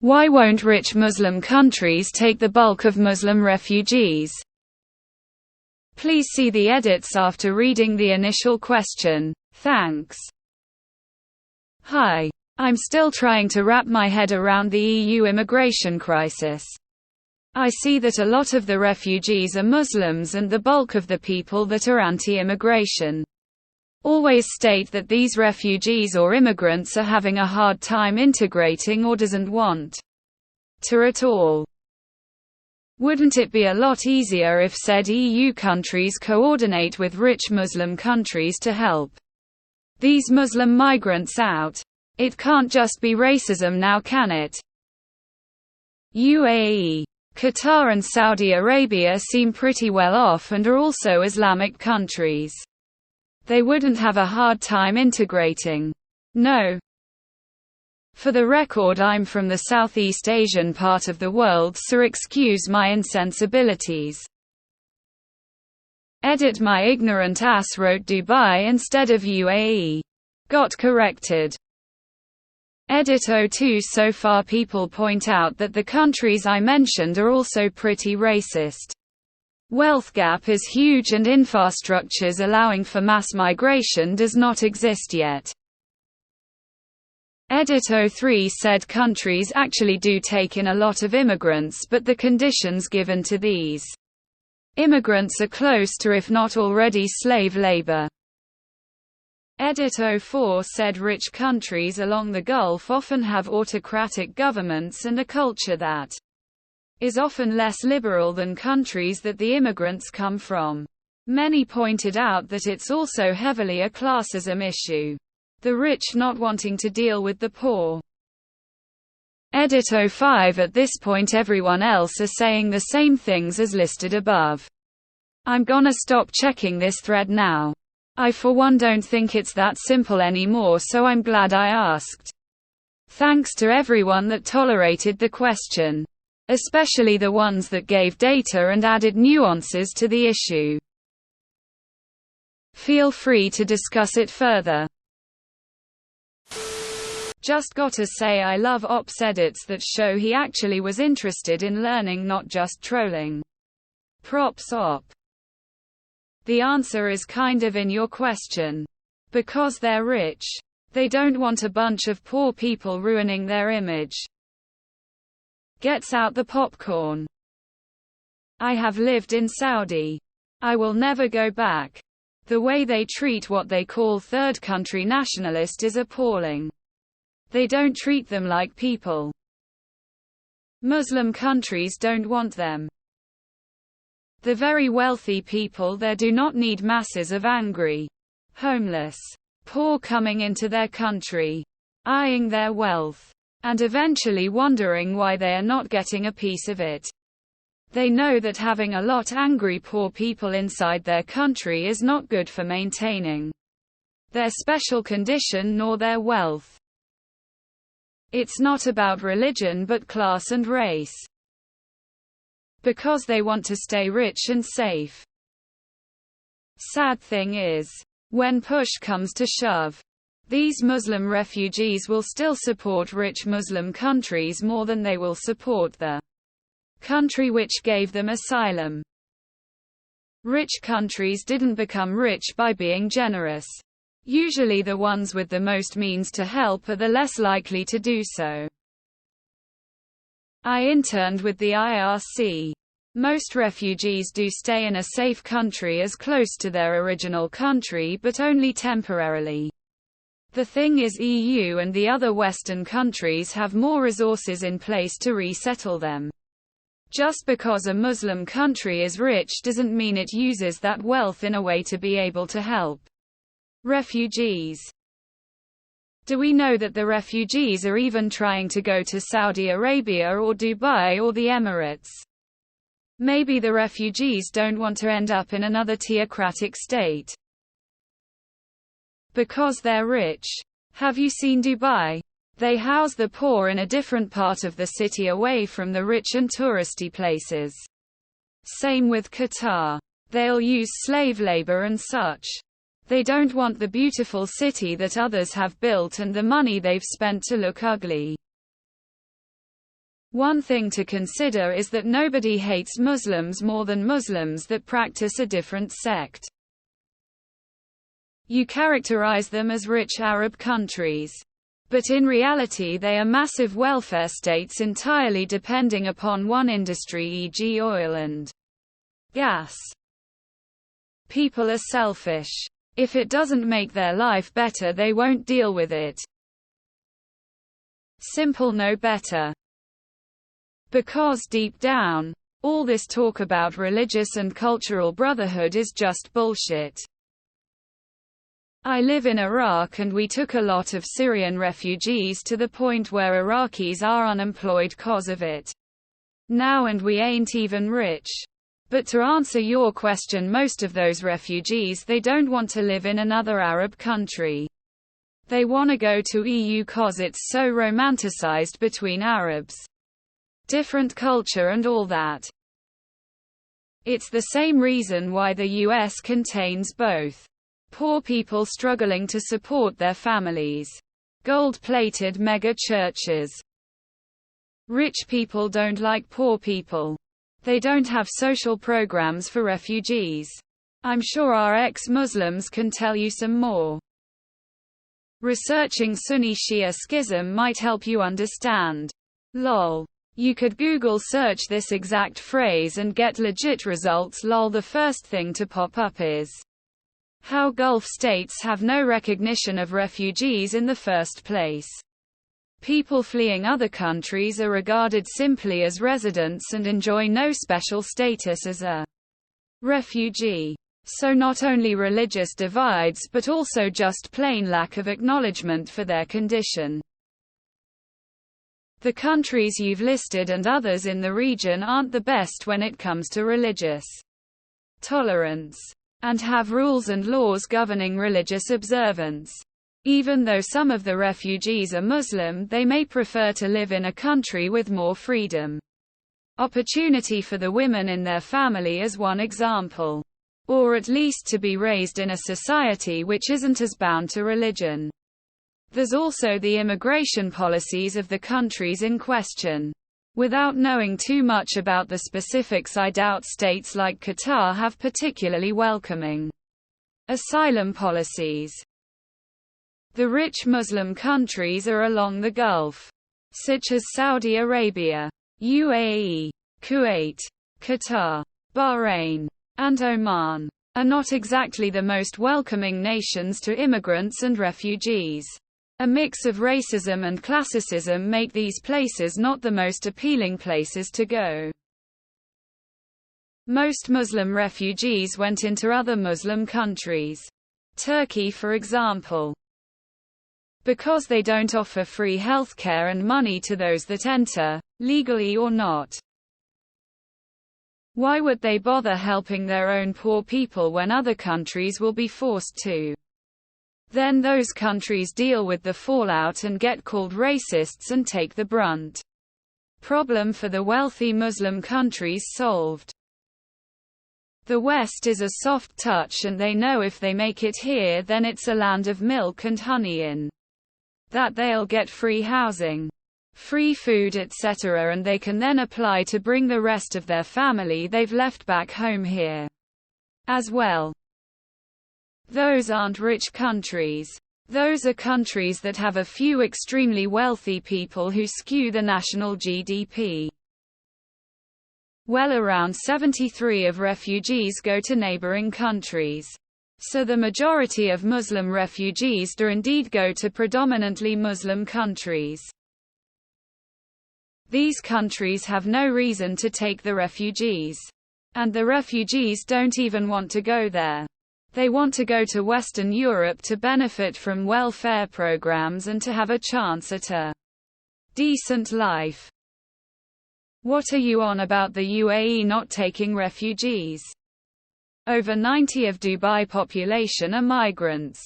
Why won't rich Muslim countries take the bulk of Muslim refugees? Please see the edits after reading the initial question. Thanks. Hi. I'm still trying to wrap my head around the EU immigration crisis. I see that a lot of the refugees are Muslims and the bulk of the people that are anti-immigration always state that these refugees or immigrants are having a hard time integrating or doesn't want to at all. Wouldn't it be a lot easier if said EU countries coordinate with rich Muslim countries to help these Muslim migrants out? It can't just be racism now, can it? UAE, Qatar and Saudi Arabia seem pretty well off and are also Islamic countries. They wouldn't have a hard time integrating. No. For the record, I'm from the Southeast Asian part of the world, so excuse my insensibilities. Edit: my ignorant ass wrote Dubai instead of UAE. Got corrected. Edit: 02 So far people point out that the countries I mentioned are also pretty racist. Wealth gap is huge and infrastructures allowing for mass migration does not exist yet. Edit: 03 Said countries actually do take in a lot of immigrants, but the conditions given to these immigrants are close to, if not already, slave labor. Edit: 04 Said rich countries along the Gulf often have autocratic governments and a culture that is often less liberal than countries that the immigrants come from. Many pointed out that it's also heavily a classism issue. The rich not wanting to deal with the poor. Edit: 05 At this point everyone else are saying the same things as listed above. I'm gonna stop checking this thread now. I for one don't think it's that simple anymore, so I'm glad I asked. Thanks to everyone that tolerated the question. Especially the ones that gave data and added nuances to the issue. Feel free to discuss it further. Just gotta say I love ops edits that show he actually was interested in learning, not just trolling. Props op. The answer is kind of in your question. Because they're rich. They don't want a bunch of poor people ruining their image. Gets out the popcorn. I have lived in Saudi. I will never go back. The way they treat what they call third country nationalist is appalling. They don't treat them like people. Muslim countries don't want them. The very wealthy people there do not need masses of angry, homeless, poor coming into their country, eyeing their wealth, and eventually wondering why they are not getting a piece of it. They know that having a lot angry poor people inside their country is not good for maintaining their special condition nor their wealth. It's not about religion but class and race. Because they want to stay rich and safe. Sad thing is, when push comes to shove, these Muslim refugees will still support rich Muslim countries more than they will support the country which gave them asylum. Rich countries didn't become rich by being generous. Usually the ones with the most means to help are the less likely to do so. I interned with the IRC. Most refugees do stay in a safe country as close to their original country, but only temporarily. The thing is, EU and the other Western countries have more resources in place to resettle them. Just because a Muslim country is rich doesn't mean it uses that wealth in a way to be able to help refugees. Do we know that the refugees are even trying to go to Saudi Arabia or Dubai or the Emirates? Maybe the refugees don't want to end up in another theocratic state. Because they're rich. Have you seen Dubai? They house the poor in a different part of the city away from the rich and touristy places. Same with Qatar. They'll use slave labor and such. They don't want the beautiful city that others have built and the money they've spent to look ugly. One thing to consider is that nobody hates Muslims more than Muslims that practice a different sect. You characterize them as rich Arab countries. But in reality they are massive welfare states entirely depending upon one industry, e.g. oil and gas. People are selfish. If it doesn't make their life better, they won't deal with it. Simple, no better. Because deep down, all this talk about religious and cultural brotherhood is just bullshit. I live in Iraq and we took a lot of Syrian refugees to the point where Iraqis are unemployed cause of it. Now and we ain't even rich. But to answer your question, most of those refugees, they don't want to live in another Arab country. They want to go to EU cause it's so romanticized between Arabs. Different culture and all that. It's the same reason why the US contains both. Poor people struggling to support their families. Gold-plated mega churches. Rich people don't like poor people. They don't have social programs for refugees. I'm sure our ex-Muslims can tell you some more. Researching Sunni-Shia schism might help you understand. Lol. You could Google search this exact phrase and get legit results. Lol. The first thing to pop up is how Gulf states have no recognition of refugees in the first place. People fleeing other countries are regarded simply as residents and enjoy no special status as a refugee. So not only religious divides but also just plain lack of acknowledgement for their condition. The countries you've listed and others in the region aren't the best when it comes to religious tolerance, and have rules and laws governing religious observance. Even though some of the refugees are Muslim, they may prefer to live in a country with more freedom. Opportunity for the women in their family is one example. Or at least to be raised in a society which isn't as bound to religion. There's also the immigration policies of the countries in question. Without knowing too much about the specifics, I doubt states like Qatar have particularly welcoming asylum policies. The rich Muslim countries are along the Gulf, such as Saudi Arabia, UAE, Kuwait, Qatar, Bahrain, and Oman, are not exactly the most welcoming nations to immigrants and refugees. A mix of racism and classicism make these places not the most appealing places to go. Most Muslim refugees went into other Muslim countries. Turkey, for example. Because they don't offer free healthcare and money to those that enter, legally or not. Why would they bother helping their own poor people when other countries will be forced to? Then those countries deal with the fallout and get called racists and take the brunt. Problem for the wealthy Muslim countries solved. The West is a soft touch and they know if they make it here then it's a land of milk and honey in that they'll get free housing, free food, etc., and they can then apply to bring the rest of their family they've left back home here as well. Those aren't rich countries. Those are countries that have a few extremely wealthy people who skew the national GDP. Well, around 73% of refugees go to neighboring countries. So the majority of Muslim refugees do indeed go to predominantly Muslim countries. These countries have no reason to take the refugees. And the refugees don't even want to go there. They want to go to Western Europe to benefit from welfare programs and to have a chance at a decent life. What are you on about the UAE not taking refugees? Over 90% of Dubai population are migrants.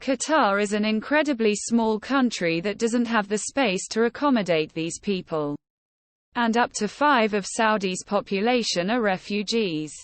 Qatar is an incredibly small country that doesn't have the space to accommodate these people. And up to 5% of Saudi's population are refugees.